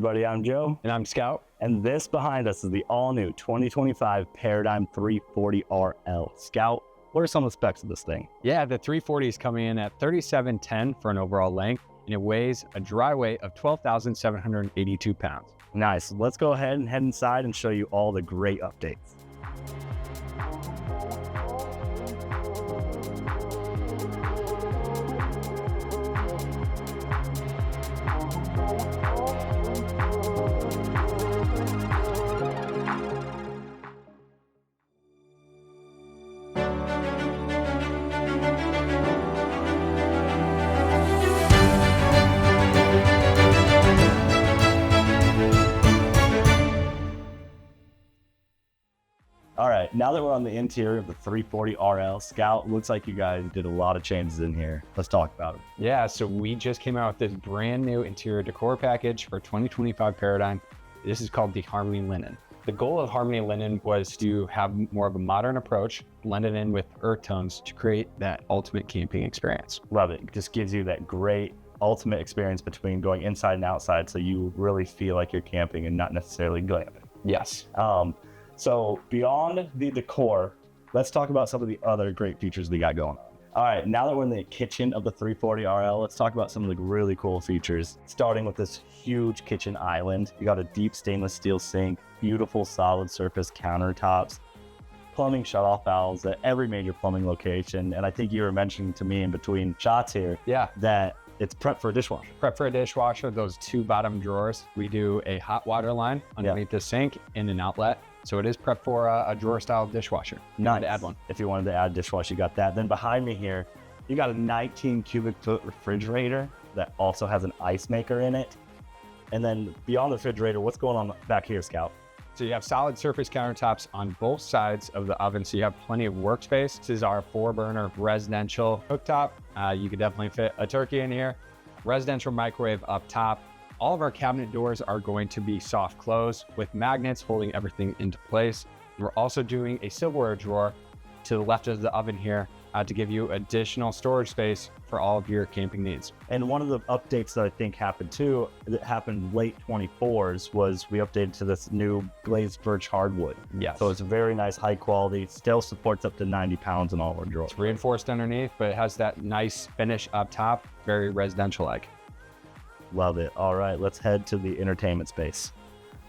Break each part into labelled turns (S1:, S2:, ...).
S1: everybody, I'm Joe.
S2: And I'm Scout.
S1: And this behind us is the all-new 2025 Paradigm 340RL. Scout, what are some of the specs of this thing?
S2: Yeah, the 340 is coming in at 3710 for an overall length, and it weighs a dry weight of 12,782 pounds.
S1: Nice. Let's go ahead and head inside and show you all the great updates. All right, now that we're on the interior of the 340RL, Scout, looks like you guys did a lot of changes in here. Let's talk about it.
S2: Yeah, so we just came out with this brand new interior decor package for 2025 Paradigm. This is called the Harmony Linen. The goal of Harmony Linen was to have more of a modern approach, blend it in with earth tones to create that ultimate camping experience.
S1: Love it. It just gives you that great ultimate experience between going inside and outside, so you really feel like you're camping and not necessarily glamping.
S2: Yes.
S1: So beyond the decor, let's talk about some of the other great features we got going on. All right, now that we're in the kitchen of the 340RL, let's talk about some of the really cool features. Starting with this huge kitchen island. You got a deep stainless steel sink, beautiful solid surface countertops, plumbing shutoff valves at every major plumbing location. And I think you were mentioning to me in between shots here, that it's prepped for a dishwasher.
S2: Prep for a dishwasher, those two bottom drawers. We do a hot water line underneath the sink and an outlet. So it is prepped for a drawer style dishwasher.
S1: Nice.
S2: To add one.
S1: If you wanted to add a dishwasher, you got that. Then behind me here, you got a 19 cubic foot refrigerator that also has an ice maker in it. And then beyond the refrigerator, what's going on back here, Scout?
S2: So you have solid surface countertops on both sides of the oven, so you have plenty of workspace. This is our 4-burner residential cooktop. You could definitely fit a turkey in here. Residential microwave up top. All of our cabinet doors are going to be soft close with magnets holding everything into place. We're also doing a silverware drawer to the left of the oven here to give you additional storage space for all of your camping needs.
S1: And one of the updates that I think happened too, that happened late 24s, was we updated to this new glazed birch hardwood.
S2: Yes.
S1: So it's very nice, high quality, still supports up to 90 pounds in all of our drawers.
S2: It's reinforced underneath, but it has that nice finish up top, very residential-like.
S1: Love it. All right, let's head to the entertainment space.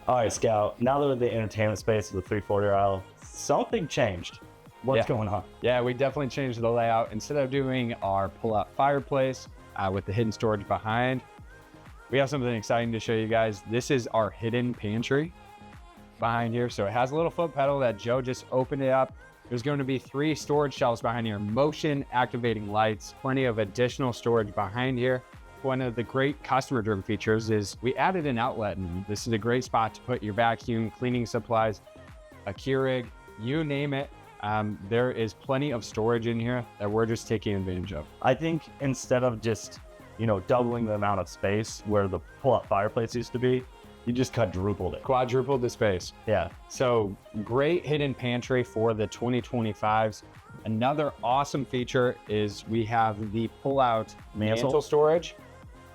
S1: All right, Scout, now that we're in the entertainment space of the 340RL, something changed. What's going on?
S2: Yeah, we definitely changed the layout. Instead of doing our pull-out fireplace with the hidden storage behind, we have something exciting to show you guys. This is our hidden pantry behind here. So it has a little foot pedal that Joe just opened it up. There's going to be 3 storage shelves behind here, motion activating lights, plenty of additional storage behind here. One of the great customer-driven features is we added an outlet, and this is a great spot to put your vacuum, cleaning supplies, a Keurig, you name it. There is plenty of storage in here that we're just taking advantage of.
S1: I think instead of just, doubling the amount of space where the pull-up fireplace used to be, you just quadrupled it.
S2: Quadrupled the space.
S1: Yeah.
S2: So great hidden pantry for the 2025s. Another awesome feature is we have the pull-out mantle storage.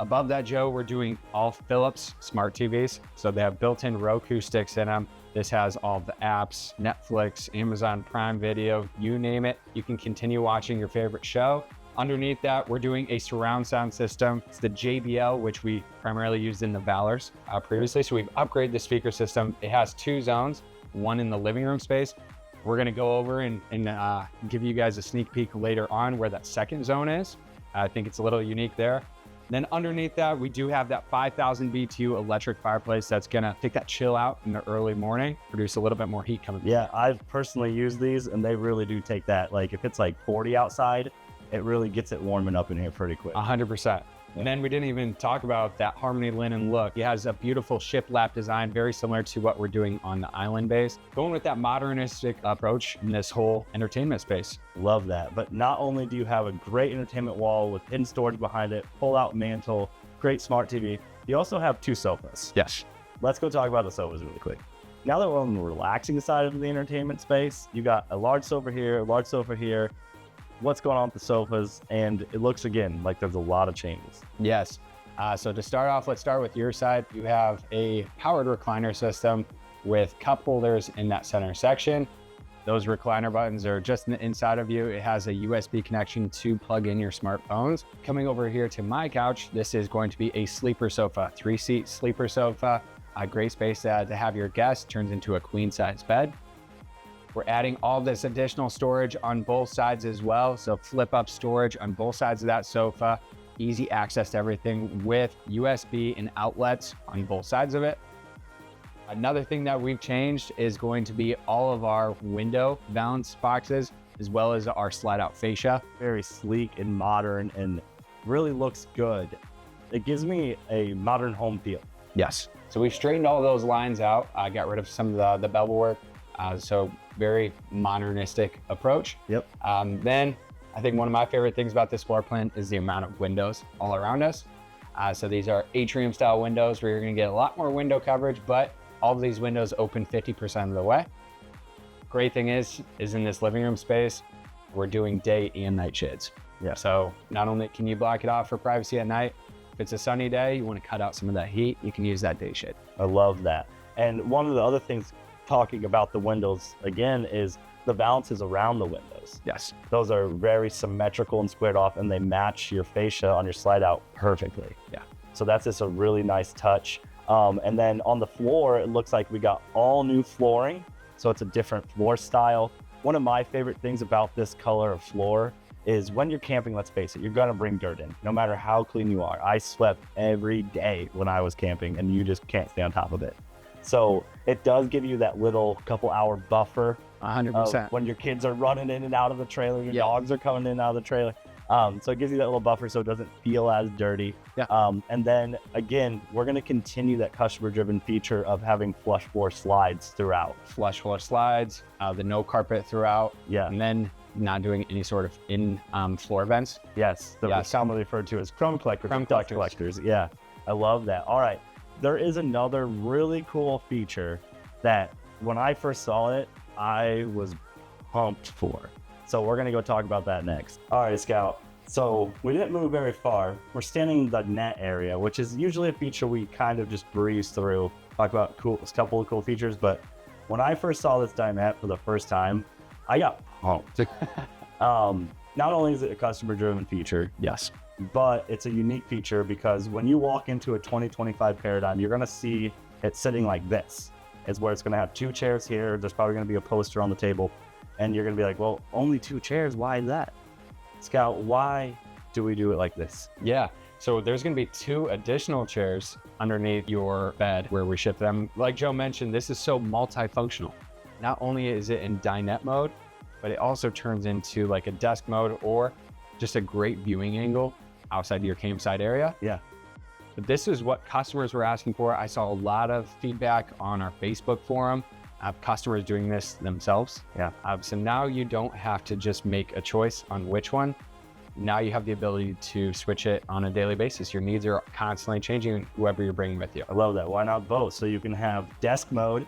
S2: Above that, Joe, we're doing all Philips smart TVs. So they have built-in Roku sticks in them. This has all the apps, Netflix, Amazon Prime Video, you name it. You can continue watching your favorite show. Underneath that, we're doing a surround sound system. It's the JBL, which we primarily used in the Valors previously. So we've upgraded the speaker system. It has 2 zones, one in the living room space. We're gonna go over and give you guys a sneak peek later on where that second zone is. I think it's a little unique there. Then underneath that, we do have that 5,000 BTU electric fireplace that's gonna take that chill out in the early morning, produce a little bit more heat coming.
S1: Yeah, I've personally used these and they really do take that. Like if it's like 40 outside, it really gets it warming up in here pretty quick.
S2: 100%. And then we didn't even talk about that Harmony Linen look. It has a beautiful shiplap design, very similar to what we're doing on the island base. Going with that modernistic approach in this whole entertainment space.
S1: Love that. But not only do you have a great entertainment wall with hidden storage behind it, pull-out mantle, great smart TV, you also have 2 sofas.
S2: Yes.
S1: Let's go talk about the sofas really quick. Now that we're on the relaxing side of the entertainment space, you got a large sofa here, a large sofa here. What's going on with the sofas? And it looks, again, like there's a lot of changes.
S2: Yes. So to start off, let's start with your side. You have a powered recliner system with cup holders in that center section. Those recliner buttons are just in the inside of you. It has a USB connection to plug in your smartphones. Coming over here to my couch, this is going to be a sleeper sofa, 3-seat sleeper sofa. A great space to have your guests, turns into a queen size bed. We're adding all this additional storage on both sides as well. So flip up storage on both sides of that sofa, easy access to everything with USB and outlets on both sides of it. Another thing that we've changed is going to be all of our window valance boxes, as well as our slide out fascia.
S1: Very sleek and modern and really looks good. It gives me a modern home feel.
S2: Yes. So we straightened all those lines out. I got rid of some of the bevel work. So very modernistic approach.
S1: Yep.
S2: Then I think one of my favorite things about this floor plan is the amount of windows all around us. So these are atrium style windows where you're gonna get a lot more window coverage, but all of these windows open 50% of the way. Great thing is in this living room space, we're doing day and night shades.
S1: Yeah.
S2: So not only can you block it off for privacy at night, if it's a sunny day, you want to cut out some of that heat, you can use that day shade.
S1: I love that. And one of the other things talking about the windows again is the valances around the windows.
S2: Yes.
S1: Those are very symmetrical and squared off, and they match your fascia on your slide out perfectly.
S2: Yeah.
S1: So that's just a really nice touch. And then on the floor, it looks like we got all new flooring. So it's a different floor style. One of my favorite things about this color of floor is when you're camping, let's face it, you're gonna bring dirt in, no matter how clean you are. I swept every day when I was camping, and you just can't stay on top of it. So it does give you that little couple hour buffer.
S2: 100%.
S1: When your kids are running in and out of the trailer, your dogs are coming in and out of the trailer. So it gives you that little buffer so it doesn't feel as dirty.
S2: Yeah.
S1: And then again, we're gonna continue that customer driven feature of having flush floor slides throughout.
S2: Flush floor slides, the no carpet throughout.
S1: Yeah.
S2: And then not doing any sort of in floor vents.
S1: Yes, that was commonly referred to as crumb collectors. Dust collectors. Yeah, I love that. All right, there is another really cool feature that when I first saw it, I was pumped for. So we're gonna go talk about that next. All right, Scout. So we didn't move very far. We're standing in the net area, which is usually a feature we kind of just breeze through, talk about a couple of cool features. But when I first saw this dinette for the first time, I got pumped. Not only is it a customer-driven feature,
S2: Yes.
S1: but it's a unique feature because when you walk into a 2025 paradigm, you're gonna see it sitting like this. It's where it's gonna have 2 chairs here. There's probably gonna be a poster on the table, and you're gonna be like, well, only 2 chairs, why is that? Scout, why do we do it like this?
S2: Yeah. So there's going to be 2 additional chairs underneath your bed where we ship them. Like Joe mentioned, this is so multifunctional. Not only is it in dinette mode, but it also turns into like a desk mode or just a great viewing angle outside your campsite area.
S1: Yeah.
S2: But this is what customers were asking for. I saw a lot of feedback on our Facebook forum of customers doing this themselves.
S1: Yeah.
S2: So now you don't have to just make a choice on which one. Now you have the ability to switch it on a daily basis. Your needs are constantly changing, whoever you're bringing with you.
S1: I love that. Why not both? So you can have desk mode,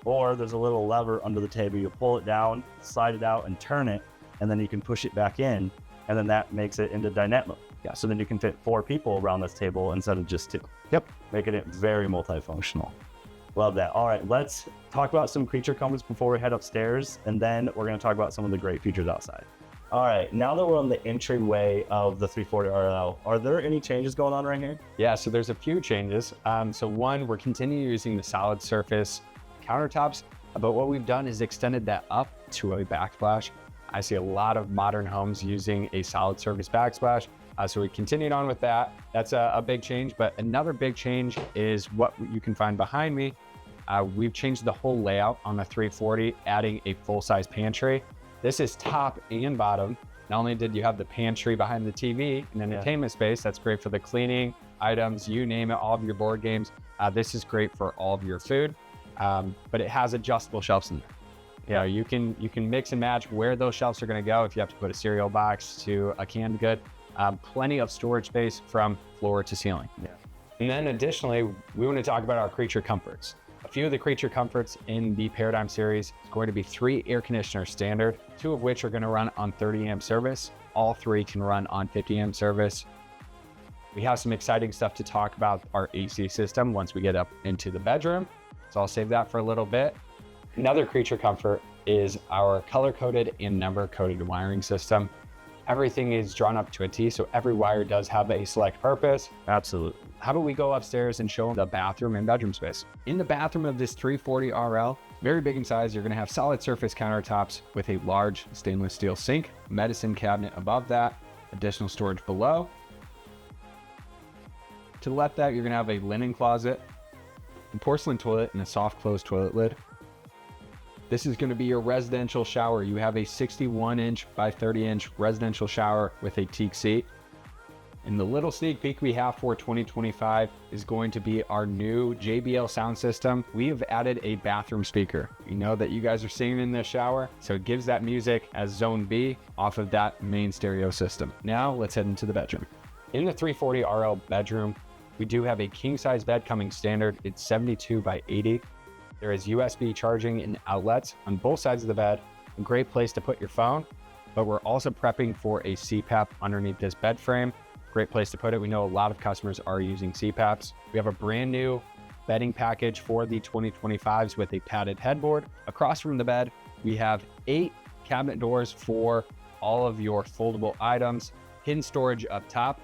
S1: or there's a little lever under the table. You pull it down, slide it out, and turn it, and then you can push it back in, and then that makes it into dinette mode. Yeah. So then you can fit 4 people around this table instead of just 2.
S2: Yep.
S1: Making it very multifunctional. Love that. All right, let's talk about some creature comforts before we head upstairs, and then we're going to talk about some of the great features outside. All right, now that we're on the entryway of the 340 RL, are there any changes going on right here?
S2: Yeah, so there's a few changes. So one, we're continuing using the solid surface countertops, but what we've done is extended that up to a backsplash. I see a lot of modern homes using a solid surface backsplash. So we continued on with that. That's a big change, but another big change is what you can find behind me. We've changed the whole layout on the 340, adding a full-size pantry. This is top and bottom. Not only did you have the pantry behind the TV and entertainment space, that's great for the cleaning items, you name it, all of your board games. This is great for all of your food, but it has adjustable shelves in there. You know, you can mix and match where those shelves are gonna go if you have to put a cereal box to a canned good. Plenty of storage space from floor to ceiling.
S1: Yeah.
S2: And then additionally, we want to talk about our creature comforts. A few of the creature comforts in the Paradigm series is going to be 3 air conditioners standard, 2 of which are going to run on 30 amp service. All 3 can run on 50 amp service. We have some exciting stuff to talk about our AC system once we get up into the bedroom. So I'll save that for a little bit. Another creature comfort is our color-coded and number-coded wiring system. Everything is drawn up to a T, so every wire does have a select purpose.
S1: Absolutely.
S2: How about we go upstairs and show the bathroom and bedroom space? In the bathroom of this 340 RL, very big in size, you're gonna have solid surface countertops with a large stainless steel sink, medicine cabinet above that, additional storage below. To the left of that, you're gonna have a linen closet, a porcelain toilet, and a soft closed toilet lid. This is gonna be your residential shower. You have a 61-inch by 30-inch residential shower with a teak seat. And the little sneak peek we have for 2025 is going to be our new JBL sound system. We have added a bathroom speaker. We know that you guys are singing in the shower, so it gives that music as zone B off of that main stereo system. Now let's head into the bedroom. In the 340 RL bedroom, we do have a king size bed coming standard. It's 72 by 80. There is USB charging and outlets on both sides of the bed. A great place to put your phone, but we're also prepping for a CPAP underneath this bed frame. Great place to put it. We know a lot of customers are using CPAPs. We have a brand new bedding package for the 2025s with a padded headboard. Across from the bed, we have 8 cabinet doors for all of your foldable items, hidden storage up top,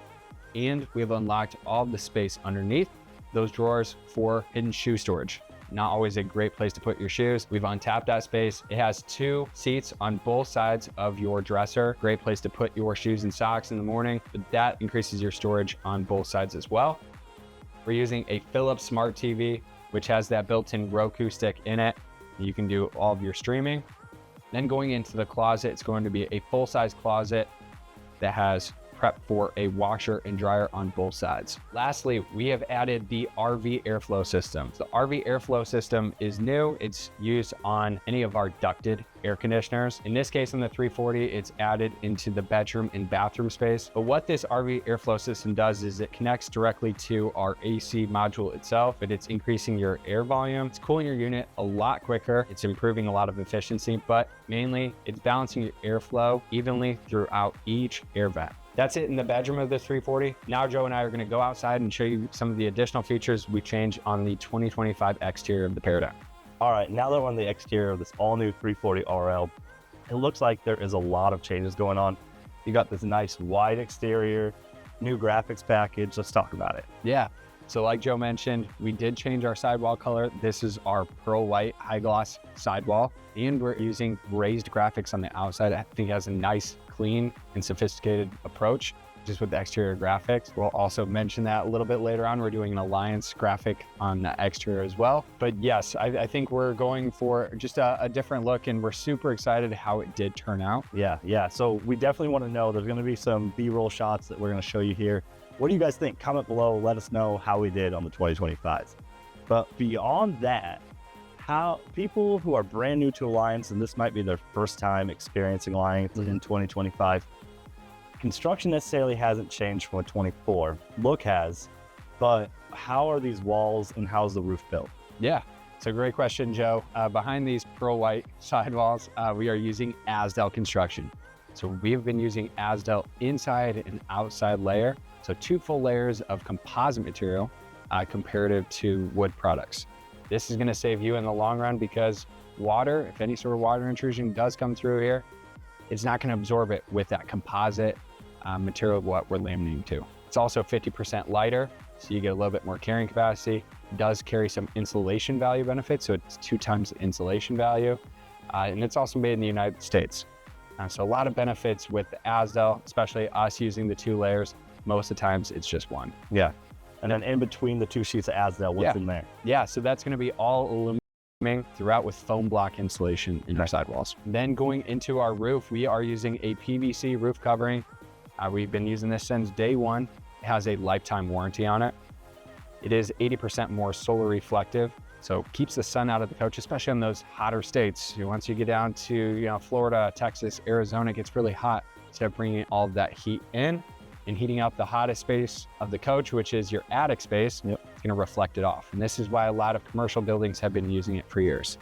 S2: and we have unlocked all of the space underneath those drawers for hidden shoe storage. Not always a great place to put your shoes. We've untapped that space. It has 2 seats on both sides of your dresser. Great place to put your shoes and socks in the morning, but that increases your storage on both sides as well. We're using a Philips Smart TV, which has that built-in Roku stick in it. You can do all of your streaming. Then going into the closet, it's going to be a full-size closet that has prep for a washer and dryer on both sides. Lastly, we have added the RV airflow system. The RV airflow system is new. It's used on any of our ducted air conditioners. In this case, on the 340, it's added into the bedroom and bathroom space. But what this RV airflow system does is it connects directly to our AC module itself, but it's increasing your air volume. It's cooling your unit a lot quicker. It's improving a lot of efficiency, but mainly it's balancing your airflow evenly throughout each air vent. That's it in the bedroom of the 340. Now Joe and I are going to go outside and show you some of the additional features we changed on the 2025 exterior of the Paradigm.
S1: All right, now that we're on the exterior of this all new 340 RL, it looks like there is a lot of changes going on. You got this nice wide exterior, new graphics package. Let's talk about it.
S2: Yeah, so like Joe mentioned, we did change our sidewall color. This is our pearl white high gloss sidewall, and we're using raised graphics on the outside. I think it has a nice, clean and sophisticated approach just with the exterior graphics. We'll also mention that a little bit later on. We're doing an Alliance graphic on the exterior as well. But yes, I think we're going for just a different look, and we're super excited how it did turn out.
S1: Yeah. So we definitely want to know, there's going to be some B-roll shots that we're going to show you here. What do you guys think? Comment below, let us know how we did on the 2025s. But beyond that, how people who are brand new to Alliance, and this might be their first time experiencing Alliance in 2025, construction necessarily hasn't changed from a 24. Look has, but how are these walls and how's the roof built?
S2: Yeah, it's a great question, Joe. Behind these pearl white sidewalls, we are using Asdel construction. So we've been using Asdel inside and outside layer. So 2 full layers of composite material comparative to wood products. This is going to save you in the long run because water, if any sort of water intrusion does come through here, it's not going to absorb it with that composite material of what we're laminating to. It's also 50% lighter, so you get a little bit more carrying capacity. It does carry some insulation value benefits, so it's 2 times the insulation value. And it's also made in the United States. So a lot of benefits with the Asdel, especially us using the 2 layers. Most of the times it's just 1.
S1: Yeah. And then in between the 2 sheets of Asdel, what's in there?
S2: Yeah, so that's going to be all aluminum throughout with foam block insulation in our sidewalls. Then going into our roof, we are using a PVC roof covering. We've been using this since day 1. It has a lifetime warranty on it. It is 80% more solar reflective, so keeps the sun out of the coach, especially in those hotter states. Once you get down to Florida, Texas, Arizona, it gets really hot. Instead of bringing all of that heat in and heating up the hottest space of the coach, which is your attic space, it's going to reflect it off. And this is why a lot of commercial buildings have been using it for years.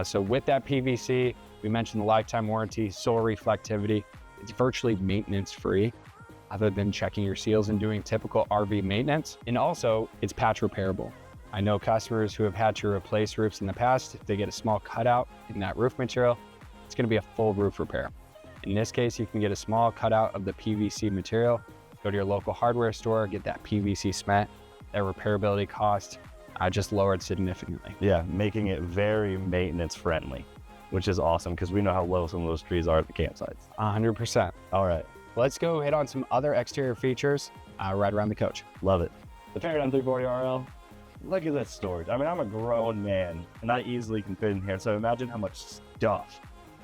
S2: So with that PVC, we mentioned the lifetime warranty, solar reflectivity. It's virtually maintenance free. other than checking your seals and doing typical RV maintenance. And also, it's patch repairable. I know customers who have had to replace roofs in the past. If they get a small cutout in that roof material, it's going to be a full roof repair. In this case, you can get a small cutout of the PVC material, go to your local hardware store, get that PVC cement. That repairability cost just lowered significantly.
S1: Yeah, making it very maintenance friendly, which is awesome because we know how low some of those trees are at the campsites.
S2: 100%.
S1: All right,
S2: Let's go hit on some other exterior features right around the coach.
S1: love it. The Paradigm 340 RL, look at this storage. I mean, I'm a grown man and I easily can fit in here. So imagine how much stuff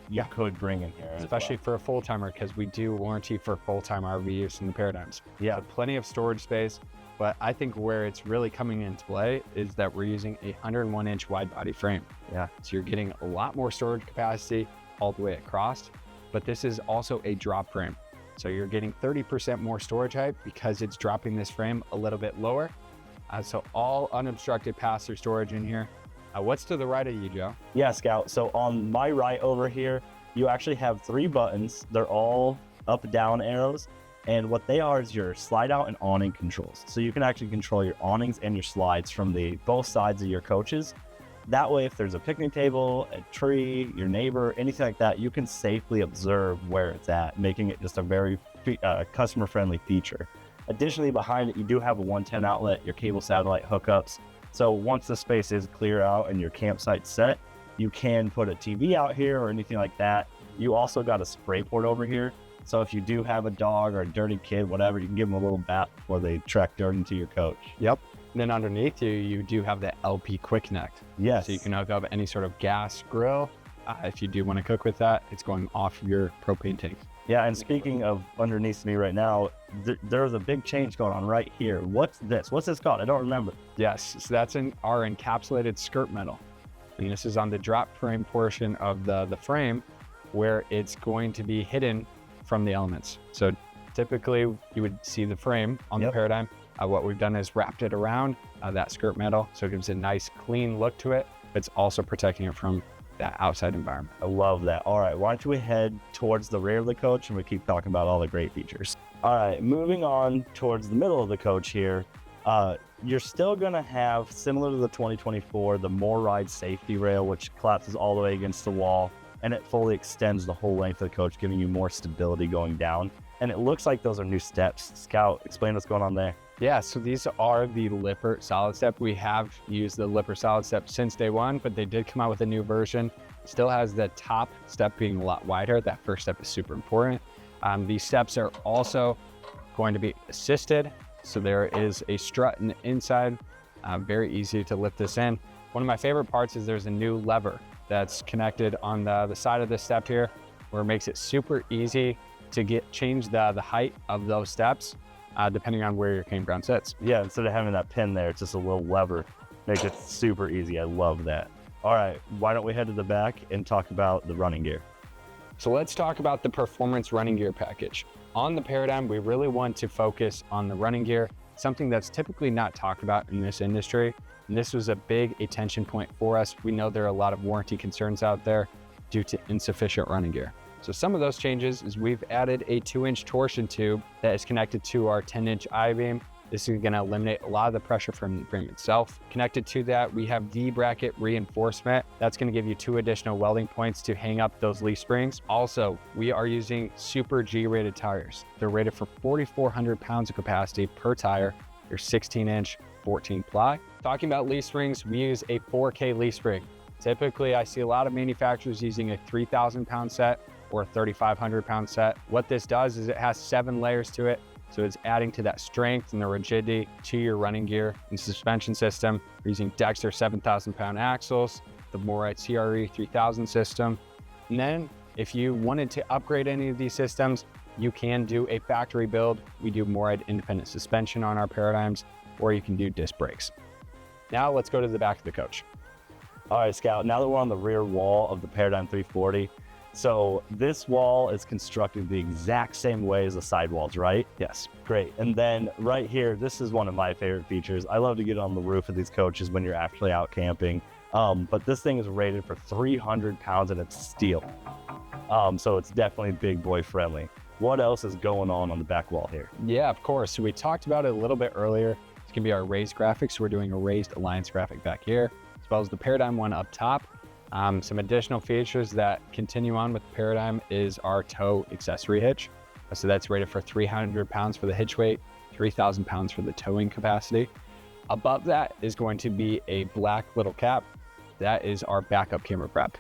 S1: you could bring in here.
S2: Especially for a full-timer, because we do warranty for full-time RV use in the Paradigms.
S1: Yeah.
S2: So plenty of storage space, but I think where it's really coming into play is that we're using a 101-inch wide body frame.
S1: Yeah.
S2: So you're getting a lot more storage capacity all the way across, but this is also a drop frame. So you're getting 30% more storage height because it's dropping this frame a little bit lower. So all unobstructed pass-through storage in here. What's to the right of you, Joe?
S1: Yeah, Scout. So on my right over here, you actually have 3 buttons. They're all up-down arrows. And what they are is your slide out and awning controls. So you can actually control your awnings and your slides from both sides of your coaches. That way, if there's a picnic table, a tree, your neighbor, anything like that, you can safely observe where it's at, making it just a very customer-friendly feature. Additionally, behind it, you do have a 110 outlet, your cable satellite hookups. So once the space is clear out and your campsite's set, you can put a TV out here or anything like that. You also got a spray port over here. So if you do have a dog or a dirty kid, whatever, you can give them a little bath before they track dirt into your coach.
S2: Yep. And then underneath you, you do have the LP Quick Connect.
S1: Yes.
S2: So you can hook up any sort of gas grill. If you do want to cook with that, it's going off your propane tank.
S1: Yeah, and speaking of underneath me right now, there's a big change going on right here. What's this? What's this called? I don't remember.
S2: Yes, so that's our encapsulated skirt metal. And this is on the drop frame portion of the frame where it's going to be hidden from the elements. So typically you would see the frame on the Paradigm. What we've done is wrapped it around that skirt metal. So it gives a nice clean look to it, but it's also protecting it from that outside environment.
S1: I love that. All right, why don't we head towards the rear of the coach and we keep talking about all the great features. All right, moving on towards the middle of the coach here. You're still gonna have, similar to the 2024, the More Ride safety rail, which collapses all the way against the wall and it fully extends the whole length of the coach, giving you more stability going down. And it looks like those are new steps. Scout, explain what's going on there.
S2: Yeah, so these are the Lippert Solid Step. We have used the Lippert Solid Step since day one, but they did come out with a new version. Still has the top step being a lot wider. That first step is super important. These steps are also going to be assisted. So there is a strut in the inside, very easy to lift this in. One of my favorite parts is there's a new lever that's connected on the side of this step here, where it makes it super easy to change the height of those steps. Depending on where your campground sits.
S1: Yeah, instead of having that pin there, it's just a little lever. Makes it super easy. I love that. All right, why don't we head to the back and talk about the running gear?
S2: So let's talk about the performance running gear package. On the Paradigm, we really want to focus on the running gear, something that's typically not talked about in this industry. And this was a big attention point for us. We know there are a lot of warranty concerns out there due to insufficient running gear. So some of those changes is we've added a 2-inch torsion tube that is connected to our 10-inch I-beam. This is gonna eliminate a lot of the pressure from the frame itself. Connected to that, we have D-bracket reinforcement. That's gonna give you 2 additional welding points to hang up those leaf springs. Also, we are using Super G-rated tires. They're rated for 4,400 pounds of capacity per tire. They're 16-inch, 14 ply. Talking about leaf springs, we use a 4K leaf spring. Typically, I see a lot of manufacturers using a 3,000 pound set or a 3,500 pound set. What this does is it has 7 layers to it. So it's adding to that strength and the rigidity to your running gear and suspension system. We're using Dexter 7,000 pound axles, the Morite CRE 3000 system. And then if you wanted to upgrade any of these systems, you can do a factory build. We do Morite independent suspension on our Paradigms, or you can do disc brakes. Now let's go to the back of the coach.
S1: All right, Scout, now that we're on the rear wall of the Paradigm 340, so this wall is constructed the exact same way as the sidewalls, right?
S2: Yes.
S1: Great. And then right here, this is one of my favorite features. I love to get on the roof of these coaches when you're actually out camping. But this thing is rated for 300 pounds and it's steel. So it's definitely big boy friendly. What else is going on the back wall here?
S2: Yeah, of course. So we talked about it a little bit earlier. It's gonna be our raised graphics. So we're doing a raised Alliance graphic back here, as well as the Paradigm one up top. Some additional features that continue on with the Paradigm is our tow accessory hitch. So that's rated for 300 pounds for the hitch weight, 3,000 pounds for the towing capacity. Above that is going to be a black little cap. That is our backup camera prep.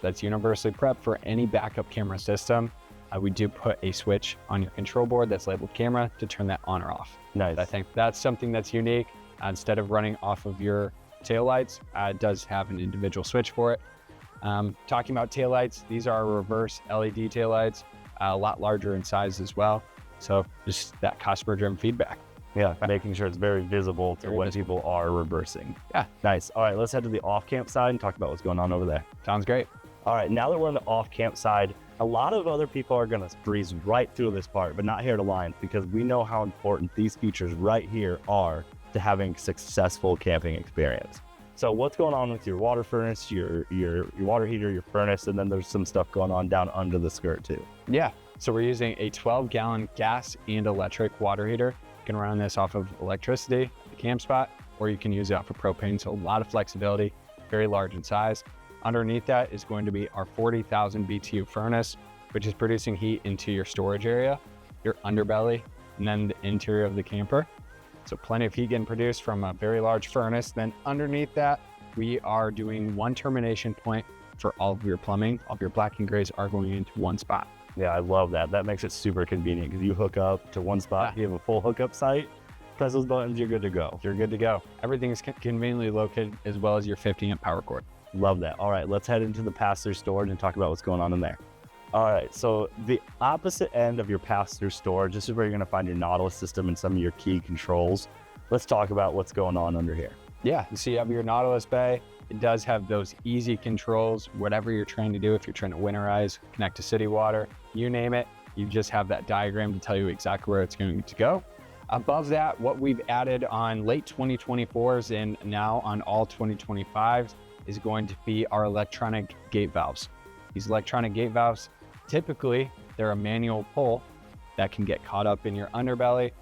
S2: That's universally prepped for any backup camera system. We do put a switch on your control board that's labeled camera to turn that on or off.
S1: Nice.
S2: I think that's something that's unique. Instead of running off of your taillights, it does have an individual switch for it. Talking about taillights, these are reverse LED taillights, a lot larger in size as well. So just that customer-driven feedback.
S1: Yeah, making sure it's very visible to when people are reversing.
S2: Yeah.
S1: Nice. All right, let's head to the off-camp side and talk about what's going on over there.
S2: Sounds great.
S1: All right, now that we're on the off-camp side, a lot of other people are gonna breeze right through this part, but not here at Alliance, because we know how important these features right here are to having a successful camping experience. So what's going on with your water furnace, your water heater, your furnace, and then there's some stuff going on down under the skirt too.
S2: Yeah, so we're using a 12-gallon gas and electric water heater. You can run this off of electricity at the camp spot, or you can use it off of propane. So a lot of flexibility, very large in size. Underneath that is going to be our 40,000 BTU furnace, which is producing heat into your storage area, your underbelly, and then the interior of the camper. So plenty of heat getting produced from a very large furnace. Then underneath that, we are doing one termination point for all of your plumbing. All of your black and grays are going into one spot.
S1: Yeah, I love that. That makes it super convenient because you hook up to one spot, you have a full hookup site, press those buttons, you're good to go.
S2: You're good to go. Everything is conveniently located, as well as your 50-amp power cord.
S1: Love that. All right, let's head into the pass-through storage and talk about what's going on in there. All right, so the opposite end of your pass-through storage, this is where you're gonna find your Nautilus system and some of your key controls. Let's talk about what's going on under here.
S2: Yeah, so you have your Nautilus bay. It does have those easy controls, whatever you're trying to do. If you're trying to winterize, connect to city water, you name it, you just have that diagram to tell you exactly where it's going to go. Above that, what we've added on late 2024s and now on all 2025s is going to be our electronic gate valves. These electronic gate valves, typically they're a manual pull that can get caught up in your underbelly,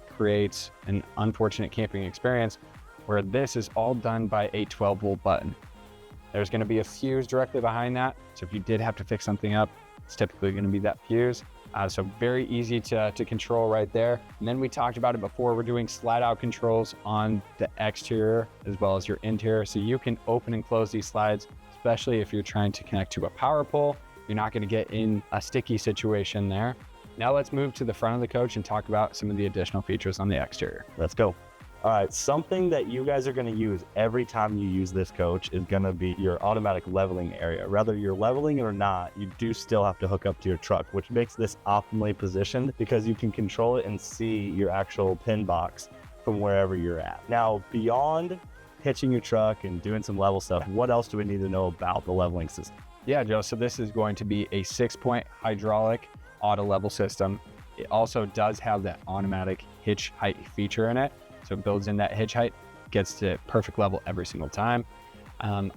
S2: creates an unfortunate camping experience, where this is all done by a 12-volt button. There's gonna be a fuse directly behind that. So if you did have to fix something up, it's typically gonna be that fuse. So very easy to control right there. And then we talked about it before, we're doing slide out controls on the exterior as well as your interior. So you can open and close these slides, especially if you're trying to connect to a power pole. You're not gonna get in a sticky situation there. Now let's move to the front of the coach and talk about some of the additional features on the exterior.
S1: Let's go. All right, something that you guys are gonna use every time you use this coach is gonna be your automatic leveling area. Whether you're leveling it or not, you do still have to hook up to your truck, which makes this optimally positioned because you can control it and see your actual pin box from wherever you're at. Now, beyond hitching your truck and doing some level stuff, what else do we need to know about the leveling system?
S2: Yeah, Joe, so this is going to be a 6-point hydraulic auto level system. It also does have that automatic hitch height feature in it. So it builds in that hitch height, gets to perfect level every single time.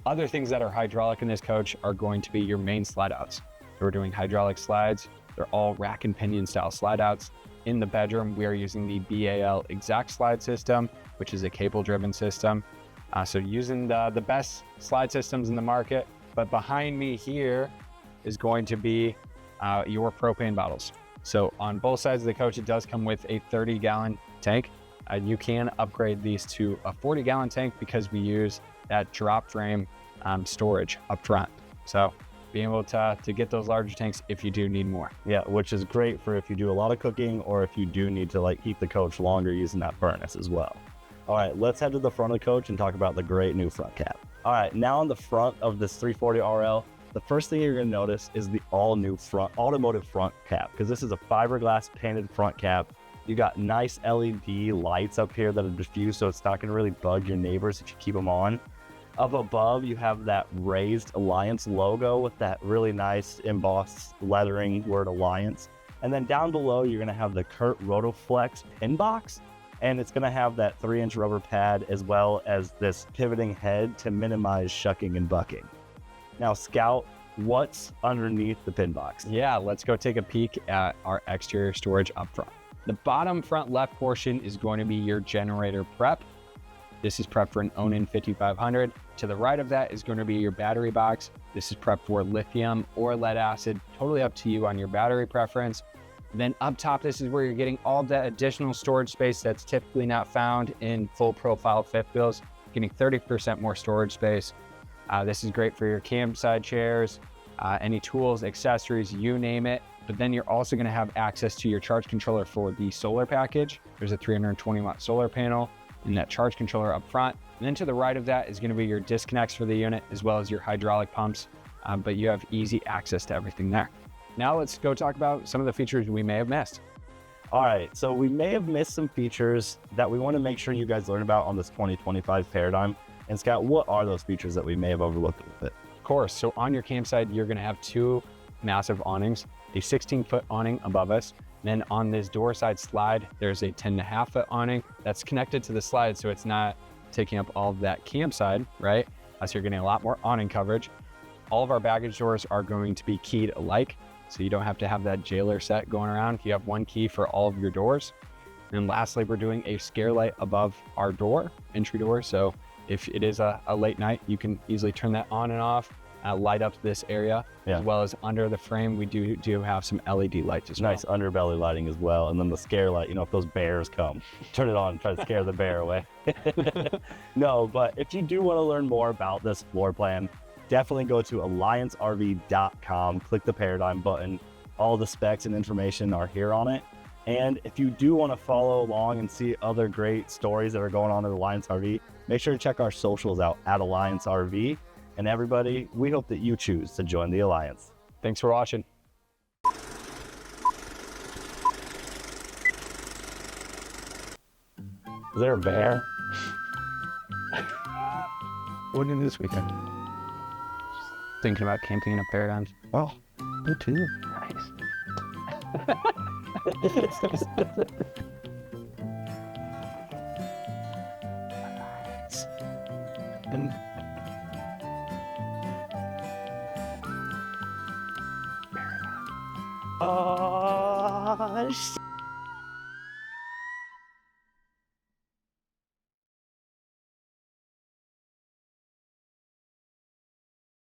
S2: Other things that are hydraulic in this coach are going to be your main slide outs. So we're doing hydraulic slides. They're all rack and pinion style slide outs. In the bedroom, we are using the BAL exact slide system, which is a cable driven system. So using the best slide systems in the market. But behind me here is going to be your propane bottles. So on both sides of the coach, it does come with a 30-gallon tank. You can upgrade these to a 40-gallon tank because we use that drop frame storage up front. So being able to get those larger tanks if you do need more.
S1: Yeah, which is great for if you do a lot of cooking or if you do need to like keep the coach longer using that furnace as well. All right, let's head to the front of the coach and talk about the great new front cap. All right, now on the front of this 340 RL, the first thing you're gonna notice is the all new automotive front cap, because this is a fiberglass painted front cap. You got nice LED lights up here that are diffused, so it's not gonna really bug your neighbors if you keep them on. Up above, you have that raised Alliance logo with that really nice embossed lettering word Alliance. And then down below, you're gonna have the Kurt Rotoflex pin box, and it's gonna have that 3-inch rubber pad as well as this pivoting head to minimize shucking and bucking. Now, Scout what's underneath the pin box.
S2: Yeah, let's go take a peek at our exterior storage up front. The bottom front left portion is going to be your generator prep. This is prep for an Onan 5500. To the right of that is going to be your battery box. This is prep for lithium or lead acid, totally up to you on your battery preference. Then up top, this is where you're getting all that additional storage space that's typically not found in full profile fifth wheels, getting 30% more storage space. This is great for your campsite chairs, any tools, accessories, you name it. But then you're also going to have access to your charge controller for the solar package. There's a 320 watt solar panel in that charge controller up front. And then to the right of that is going to be your disconnects for the unit, as well as your hydraulic pumps. But you have easy access to everything there. Now let's go talk about some of the features we may have missed.
S1: All right, so we may have missed some features that we want to make sure you guys learn about on this 2025 Paradigm. And Scott, what are those features that we may have overlooked a little bit?
S2: Of course, so on your campsite, you're going to have two massive awnings, a 16-foot awning above us. Then on this door side slide, there's a 10.5-foot awning that's connected to the slide, so it's not taking up all of that campside, right? So you're getting a lot more awning coverage. All of our baggage doors are going to be keyed alike, so you don't have to have that jailer set going around. You have one key for all of your doors. And lastly, we're doing a scare light above our door, entry door. So if it is a late night, you can easily turn that on and off, light up this area, as well as under the frame, we do have some LED lights as well.
S1: Nice underbelly lighting as well. And then the scare light, you know, if those bears come, turn it on and try to scare the bear away. No, but if you do want to learn more about this floor plan, definitely go to alliancerv.com, click the Paradigm button. All the specs and information are here on it. And if you do want to follow along and see other great stories that are going on at Alliance RV, make sure to check our socials out at Alliance RV. And everybody, we hope that you choose to join the Alliance.
S2: Thanks for watching.
S1: Is there a bear?
S2: What did you do this weekend? Thinking about camping in a Paradigms.
S1: Oh, me too.
S2: Nice.
S1: Oh,